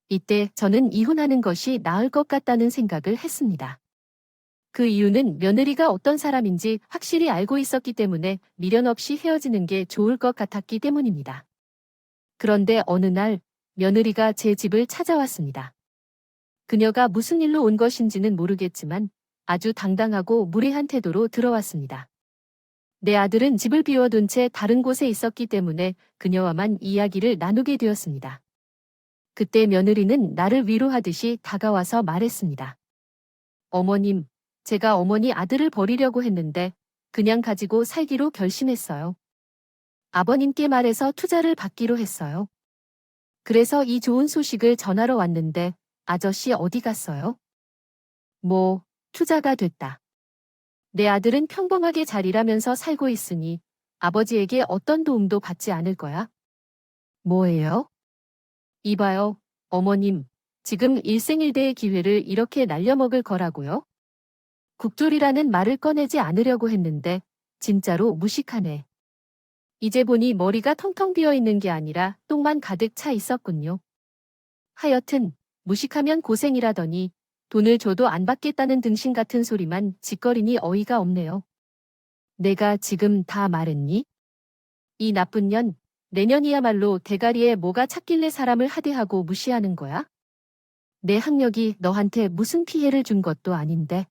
이때 저는 이혼하는 것이 나을 것 같다는 생각을 했습니다. 그 이유는 며느리가 어떤 사람인지 확실히 알고 있었기 때문에 미련 없이 헤어지는 게 좋을 것 같았기 때문입니다. 그런데 어느 날 며느리가 제 집을 찾아왔습니다. 그녀가 무슨 일로 온 것인지는 모르겠지만 아주 당당하고 무례한 태도로 들어왔습니다. 내 아들은 집을 비워둔 채 다른 곳에 있었기 때문에 그녀와만 이야기를 나누게 되었습니다. 그때 며느리는 나를 위로하듯이 다가와서 말했습니다. 어머님, 제가 어머니 아들을 버리려고 했는데 그냥 가지고 살기로 결심했어요. 아버님께 말해서 투자를 받기로 했어요. 그래서 이 좋은 소식을 전하러 왔는데 아저씨 어디 갔어요? 뭐, 투자가 됐다. 내 아들은 평범하게 잘 일하면서 살고 있으니 아버지에게 어떤 도움도 받지 않을 거야. 뭐예요? 이봐요, 어머님. 지금 일생일대의 기회를 이렇게 날려먹을 거라고요? 국졸이라는 말을 꺼내지 않으려고 했는데 진짜로 무식하네. 이제 보니 머리가 텅텅 비어 있는 게 아니라 똥만 가득 차 있었군요. 하여튼 무식하면 고생이라더니 돈을 줘도 안 받겠다는 등신 같은 소리만 짓거리니 어이가 없네요. 내가 지금 다 말했니? 이 나쁜 년, 내년이야말로 대가리에 뭐가 찼길래 사람을 하대하고 무시하는 거야? 내 학력이 너한테 무슨 피해를 준 것도 아닌데.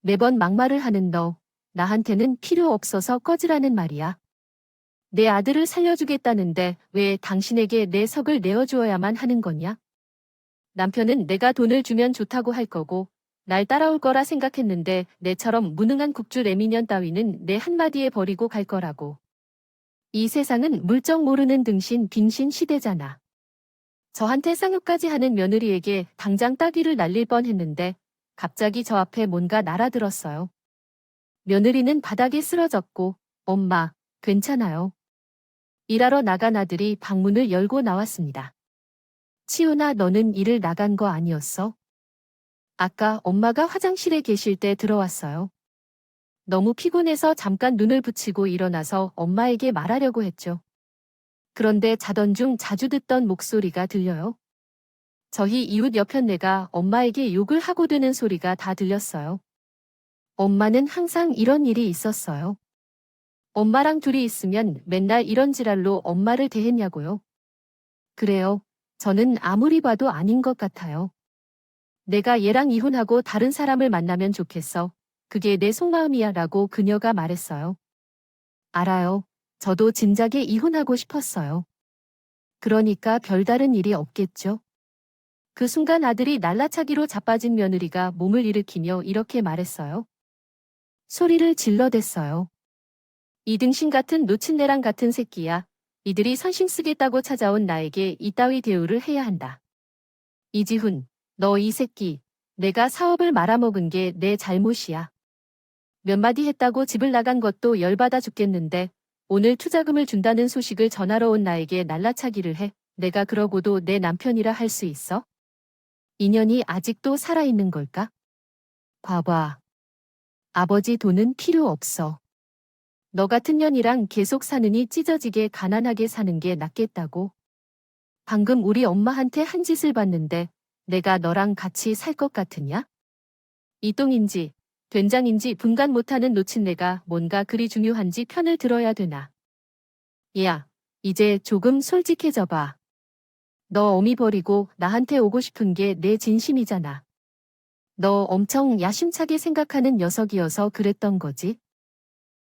매번 막말을 하는 너, 나한테는 필요 없어서 꺼지라는 말이야. 내 아들을 살려주겠다는데 왜 당신에게 내 석을 내어주어야만 하는 거냐? 남편은 내가 돈을 주면 좋다고 할 거고 날 따라올 거라 생각했는데 내처럼 무능한 국주 레미년 따위는 내 한마디에 버리고 갈 거라고. 이 세상은 물정 모르는 등신 빙신 시대잖아. 저한테 쌍욕까지 하는 며느리에게 당장 따귀를 날릴 뻔했는데 갑자기 저 앞에 뭔가 날아들었어요. 며느리는 바닥에 쓰러졌고 엄마, 괜찮아요. 일하러 나간 아들이 방문을 열고 나왔습니다. 치훈아, 너는 일을 나간 거 아니었어? 아까 엄마가 화장실에 계실 때 들어왔어요. 너무 피곤해서 잠깐 눈을 붙이고 일어나서 엄마에게 말하려고 했죠. 그런데 자던 중 자주 듣던 목소리가 들려요. 저희 이웃 여편네가 엄마에게 욕을 하고 드는 소리가 다 들렸어요. 엄마는 항상 이런 일이 있었어요. 엄마랑 둘이 있으면 맨날 이런 지랄로 엄마를 대했냐고요. 그래요. 저는 아무리 봐도 아닌 것 같아요. 내가 얘랑 이혼하고 다른 사람을 만나면 좋겠어. 그게 내 속마음이야 라고 그녀가 말했어요. 알아요. 저도 진작에 이혼하고 싶었어요. 그러니까 별다른 일이 없겠죠. 그 순간 아들이 날라차기로 자빠진 며느리가 몸을 일으키며 이렇게 말했어요. 소리를 질러댔어요. 이 등신 같은 노친네랑 같은 새끼야. 이들이 선심 쓰겠다고 찾아온 나에게 이따위 대우를 해야 한다. 이지훈, 너 이 새끼. 내가 사업을 말아먹은 게 내 잘못이야. 몇 마디 했다고 집을 나간 것도 열받아 죽겠는데 오늘 투자금을 준다는 소식을 전하러 온 나에게 날라차기를 해. 내가 그러고도 내 남편이라 할 수 있어? 인연이 아직도 살아있는 걸까? 봐봐. 아버지 돈은 필요 없어. 너 같은 년이랑 계속 사느니 찢어지게 가난하게 사는 게 낫겠다고. 방금 우리 엄마한테 한 짓을 봤는데 내가 너랑 같이 살 것 같으냐? 이 똥인지 된장인지 분간 못하는 노친네가 뭔가 그리 중요한지 편을 들어야 되나. 야, 이제 조금 솔직해져봐. 너 어미 버리고 나한테 오고 싶은 게 내 진심이잖아. 너 엄청 야심차게 생각하는 녀석이어서 그랬던 거지.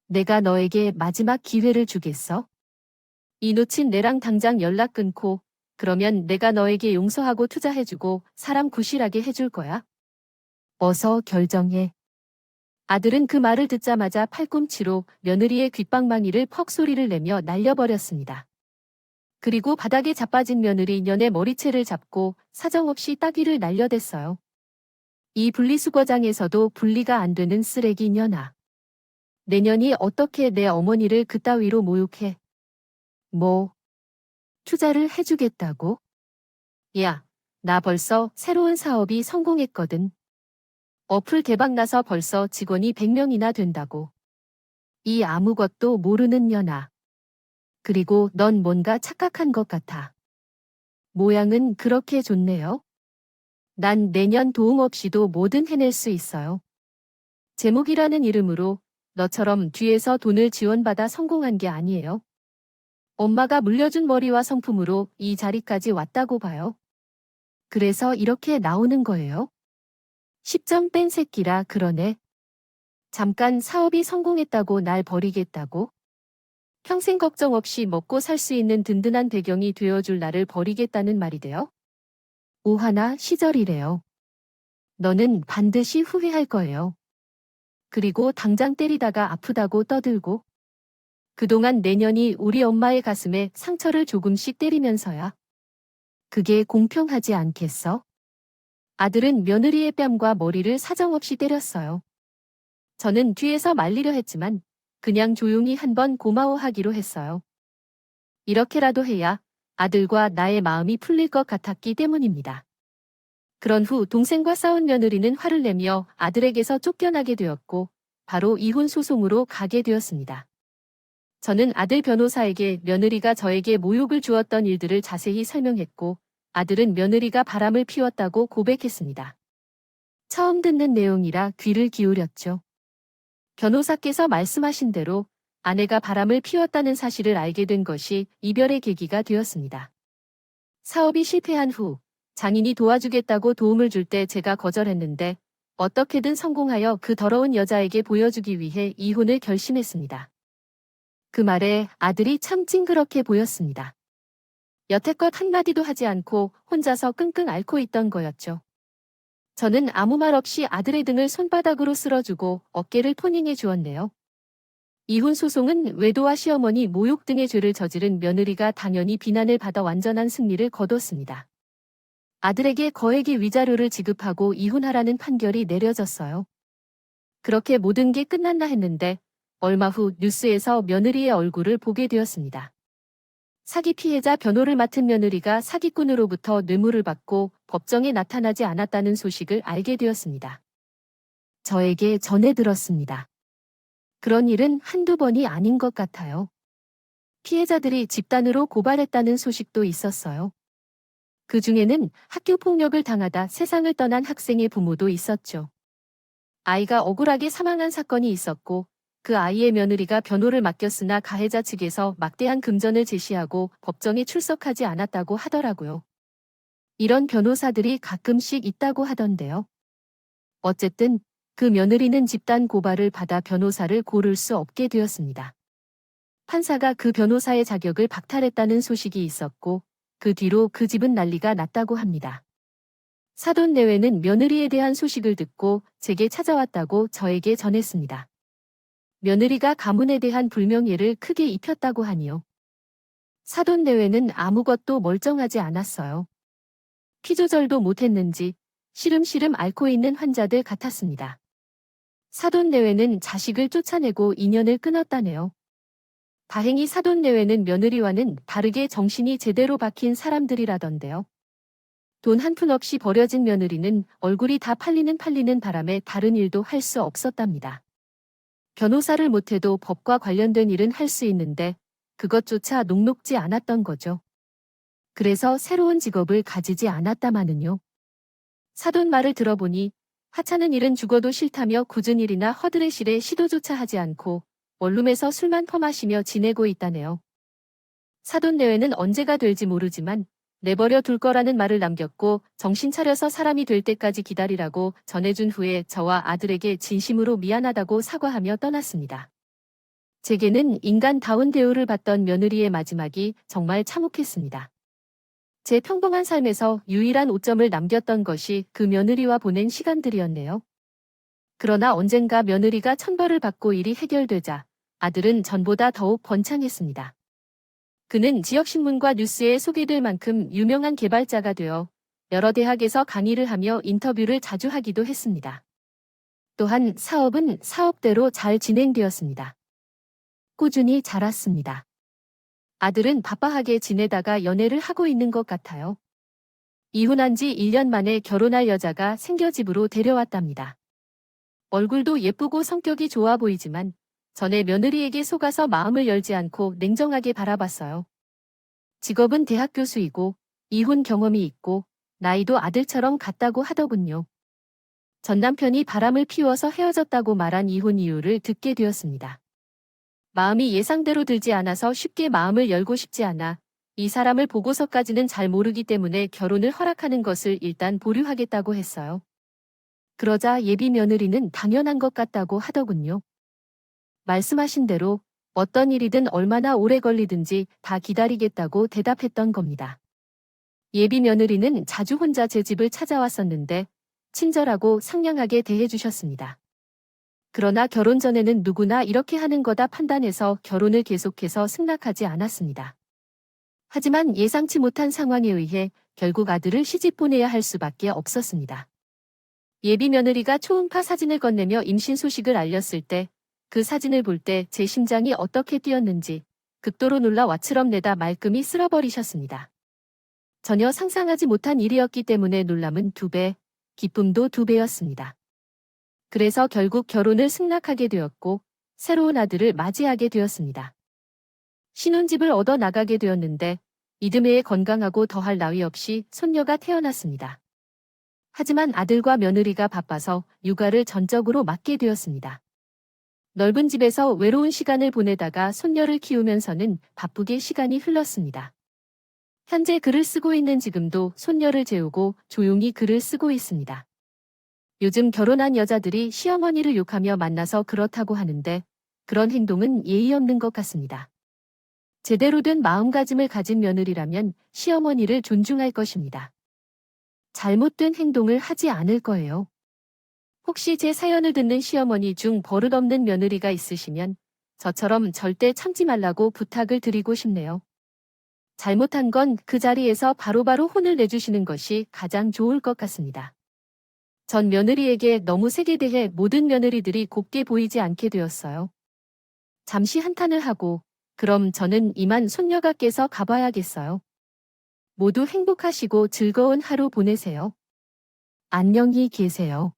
내가 너에게 마지막 기회를 주겠어? 이 놓친 내랑 당장 연락 끊고 그러면 내가 너에게 용서하고 투자해주고 사람 구실하게 해줄 거야. 어서 결정해. 아들은 그 말을 듣자마자 팔꿈치로 며느리의 귓방망이를 퍽 소리를 내며 날려버렸습니다. 그리고 바닥에 자빠진 며느리 년의 머리채를 잡고 사정없이 따귀를 날려댔어요. 이 분리수거장에서도 분리가 안 되는 쓰레기 년아. 내 년이 어떻게 내 어머니를 그따위로 모욕해. 뭐, 투자를 해주겠다고? 야, 나 벌써 새로운 사업이 성공했거든. 어플 대박 나서 벌써 직원이 100명이나 된다고. 이 아무것도 모르는 년아. 그리고 넌 뭔가 착각한 것 같아. 모양은 그렇게 좋네요. 난 내년 도움 없이도 뭐든 해낼 수 있어요. 제목이라는 이름으로 너처럼 뒤에서 돈을 지원받아 성공한 게 아니에요. 엄마가 물려준 머리와 성품으로 이 자리까지 왔다고 봐요. 그래서 이렇게 나오는 거예요. 10점 뺀 새끼라 그러네. 잠깐 사업이 성공했다고 날 버리겠다고? 평생 걱정 없이 먹고 살 수 있는 든든한 배경이 되어줄 나를 버리겠다는 말이 돼요? 오하나 시절이래요. 너는 반드시 후회할 거예요. 그리고 당장 때리다가 아프다고 떠들고 그동안 내년이 우리 엄마의 가슴에 상처를 조금씩 때리면서야. 그게 공평하지 않겠어? 아들은 며느리의 뺨과 머리를 사정없이 때렸어요. 저는 뒤에서 말리려 했지만 그냥 조용히 한번 고마워하기로 했어요. 이렇게라도 해야 아들과 나의 마음이 풀릴 것 같았기 때문입니다. 그런 후 동생과 싸운 며느리는 화를 내며 아들에게서 쫓겨나게 되었고 바로 이혼 소송으로 가게 되었습니다. 저는 아들 변호사에게 며느리가 저에게 모욕을 주었던 일들을 자세히 설명했고 아들은 며느리가 바람을 피웠다고 고백했습니다. 처음 듣는 내용이라 귀를 기울였죠. 변호사께서 말씀하신 대로 아내가 바람을 피웠다는 사실을 알게 된 것이 이별의 계기가 되었습니다. 사업이 실패한 후 장인이 도와주겠다고 도움을 줄 때 제가 거절했는데 어떻게든 성공하여 그 더러운 여자에게 보여주기 위해 이혼을 결심했습니다. 그 말에 아들이 참 찡그렇게 보였습니다. 여태껏 한마디도 하지 않고 혼자서 끙끙 앓고 있던 거였죠. 저는 아무 말 없이 아들의 등을 손바닥으로 쓸어주고 어깨를 토닝해 주었네요. 이혼 소송은 외도와 시어머니 모욕 등의 죄를 저지른 며느리가 당연히 비난을 받아 완전한 승리를 거뒀습니다. 아들에게 거액의 위자료를 지급하고 이혼하라는 판결이 내려졌어요. 그렇게 모든 게 끝났나 했는데 얼마 후 뉴스에서 며느리의 얼굴을 보게 되었습니다. 사기 피해자 변호를 맡은 며느리가 사기꾼으로부터 뇌물을 받고 법정에 나타나지 않았다는 소식을 알게 되었습니다. 저에게 전해 들었습니다. 그런 일은 한두 번이 아닌 것 같아요. 피해자들이 집단으로 고발했다는 소식도 있었어요. 그 중에는 학교 폭력을 당하다 세상을 떠난 학생의 부모도 있었죠. 아이가 억울하게 사망한 사건이 있었고 그 아이의 며느리가 변호를 맡겼으나 가해자 측에서 막대한 금전을 제시하고 법정에 출석하지 않았다고 하더라고요. 이런 변호사들이 가끔씩 있다고 하던데요. 어쨌든 그 며느리는 집단 고발을 받아 변호사를 고를 수 없게 되었습니다. 판사가 그 변호사의 자격을 박탈했다는 소식이 있었고 그 뒤로 그 집은 난리가 났다고 합니다. 사돈 내외는 며느리에 대한 소식을 듣고 제게 찾아왔다고 저에게 전했습니다. 며느리가 가문에 대한 불명예를 크게 입혔다고 하니요. 사돈 내외는 아무것도 멀쩡하지 않았어요. 피 조절도 못했는지 시름시름 앓고 있는 환자들 같았습니다. 사돈 내외는 자식을 쫓아내고 인연을 끊었다네요. 다행히 사돈 내외는 며느리와는 다르게 정신이 제대로 박힌 사람들이라던데요. 돈 한 푼 없이 버려진 며느리는 얼굴이 다 팔리는 바람에 다른 일도 할 수 없었답니다. 변호사를 못해도 법과 관련된 일은 할 수 있는데 그것조차 녹록지 않았던 거죠. 그래서 새로운 직업을 가지지 않았다마는요. 사돈 말을 들어보니 하찮은 일은 죽어도 싫다며 굳은 일이나 허드렛일에 시도조차 하지 않고 원룸에서 술만 퍼마시며 지내고 있다네요. 사돈 내외는 언제가 될지 모르지만 내버려 둘 거라는 말을 남겼고 정신 차려서 사람이 될 때까지 기다리라고 전해준 후에 저와 아들에게 진심으로 미안하다고 사과하며 떠났습니다. 제게는 인간다운 대우를 받던 며느리의 마지막이 정말 참혹했습니다. 제 평범한 삶에서 유일한 오점을 남겼던 것이 그 며느리와 보낸 시간들이었네요. 그러나 언젠가 며느리가 천벌을 받고 일이 해결되자 아들은 전보다 더욱 번창했습니다. 그는 지역신문과 뉴스에 소개될 만큼 유명한 개발자가 되어 여러 대학에서 강의를 하며 인터뷰를 자주 하기도 했습니다. 또한 사업은 사업대로 잘 진행되었습니다. 꾸준히 자랐습니다. 아들은 바빠하게 지내다가 연애를 하고 있는 것 같아요. 이혼한 지 1년 만에 결혼할 여자가 생겨 집으로 데려왔답니다. 얼굴도 예쁘고 성격이 좋아 보이지만 전에 며느리에게 속아서 마음을 열지 않고 냉정하게 바라봤어요. 직업은 대학 교수이고 이혼 경험이 있고 나이도 아들처럼 같다고 하더군요. 전 남편이 바람을 피워서 헤어졌다고 말한 이혼 이유를 듣게 되었습니다. 마음이 예상대로 들지 않아서 쉽게 마음을 열고 싶지 않아 이 사람을 보고서까지는 잘 모르기 때문에 결혼을 허락하는 것을 일단 보류하겠다고 했어요. 그러자 예비 며느리는 당연한 것 같다고 하더군요. 말씀하신 대로 어떤 일이든 얼마나 오래 걸리든지 다 기다리겠다고 대답했던 겁니다. 예비 며느리는 자주 혼자 제 집을 찾아왔었는데 친절하고 상냥하게 대해주셨습니다. 그러나 결혼 전에는 누구나 이렇게 하는 거다 판단해서 결혼을 계속해서 승낙하지 않았습니다. 하지만 예상치 못한 상황에 의해 결국 아들을 시집 보내야 할 수밖에 없었습니다. 예비 며느리가 초음파 사진을 건네며 임신 소식을 알렸을 때 그 사진을 볼 때 제 심장이 어떻게 뛰었는지 극도로 놀라 와처럼 내다 말끔히 쓸어버리셨습니다. 전혀 상상하지 못한 일이었기 때문에 놀람은 2배, 기쁨도 2배였습니다. 그래서 결국 결혼을 승낙하게 되었고 새로운 아들을 맞이하게 되었습니다. 신혼집을 얻어 나가게 되었는데 이듬해에 건강하고 더할 나위 없이 손녀가 태어났습니다. 하지만 아들과 며느리가 바빠서 육아를 전적으로 맡게 되었습니다. 넓은 집에서 외로운 시간을 보내다가 손녀를 키우면서는 바쁘게 시간이 흘렀습니다. 현재 글을 쓰고 있는 지금도 손녀를 재우고 조용히 글을 쓰고 있습니다. 요즘 결혼한 여자들이 시어머니를 욕하며 만나서 그렇다고 하는데 그런 행동은 예의 없는 것 같습니다. 제대로 된 마음가짐을 가진 며느리라면 시어머니를 존중할 것입니다. 잘못된 행동을 하지 않을 거예요. 혹시 제 사연을 듣는 시어머니 중 버릇없는 며느리가 있으시면 저처럼 절대 참지 말라고 부탁을 드리고 싶네요. 잘못한 건 그 자리에서 바로바로 혼을 내주시는 것이 가장 좋을 것 같습니다. 전 며느리에게 너무 세게 대해 모든 며느리들이 곱게 보이지 않게 되었어요. 잠시 한탄을 하고 그럼 저는 이만 손녀가 깨서 가봐야겠어요. 모두 행복하시고 즐거운 하루 보내세요. 안녕히 계세요.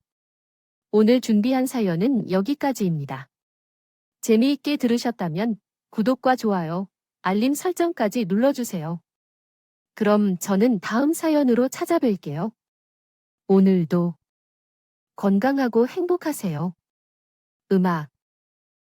오늘 준비한 사연은 여기까지입니다. 재미있게 들으셨다면 구독과 좋아요, 알림 설정까지 눌러주세요. 그럼 저는 다음 사연으로 찾아뵐게요. 오늘도 건강하고 행복하세요. 음악